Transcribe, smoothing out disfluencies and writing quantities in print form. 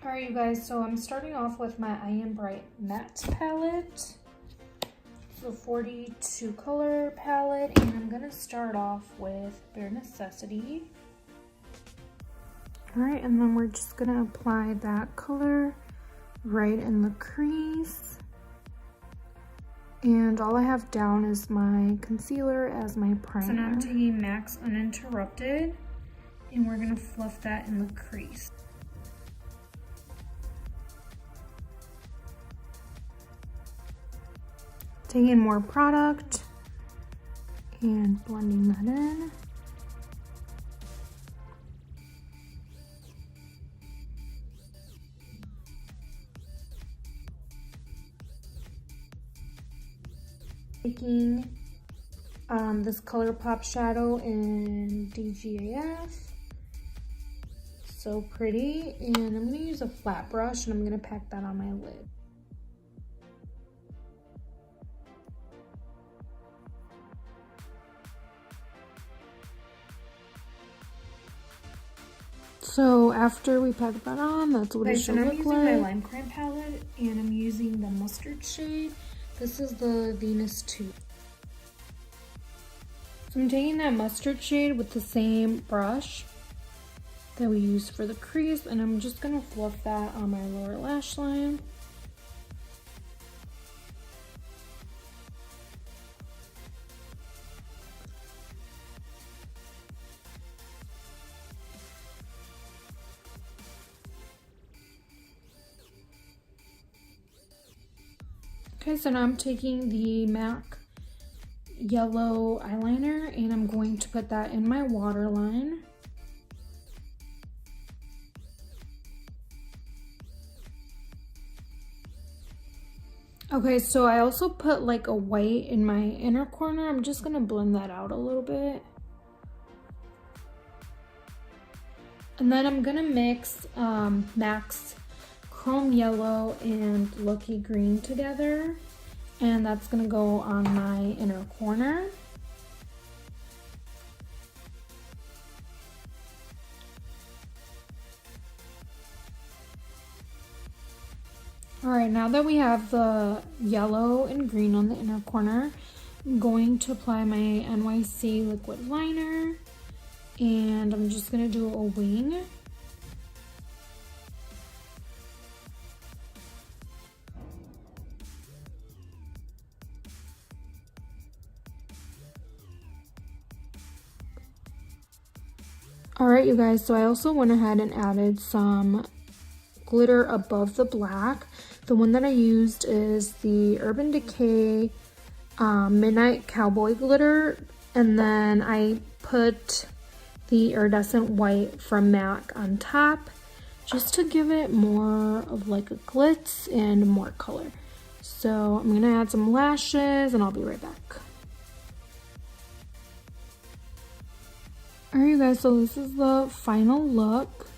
Alright you guys, so I'm starting off with my I Am Bright matte palette. It's a 42 color palette, and I'm gonna start off with Bare Necessity. Alright, and then we're just gonna apply that color right in the crease. And all I have down is my concealer as my primer. So now I'm taking MAC's Uninterrupted, and we're gonna fluff that in the crease. Taking more product and blending that in. Taking this ColourPop shadow in DGAF. So pretty. And I'm going to use a flat brush and I'm going to pack that on my lid. So after we pack that on, that's what it should look like. I'm using my Lime Crime palette and I'm using the mustard shade. This is the Venus 2. So I'm taking that mustard shade with the same brush that we used for the crease, and I'm just gonna fluff that on my lower lash line. Okay, so now I'm taking the MAC yellow eyeliner and I'm going to put that in my waterline. Okay, so I also put like a white in my inner corner. I'm just gonna blend that out a little bit. And then I'm gonna mix MAC's Chrome Yellow and Lucky Green together, and that's gonna go on my inner corner. All right, now that we have the yellow and green on the inner corner, I'm going to apply my NYC liquid liner, and I'm just gonna do a wing. Alright you guys, so I also went ahead and added some glitter above the black. The one that I used is the Urban Decay Midnight Cowboy Glitter, and then I put the iridescent white from MAC on top just to give it more of like a glitz and more color. So I'm gonna add some lashes and I'll be right back. Alright you guys, so this is the final look.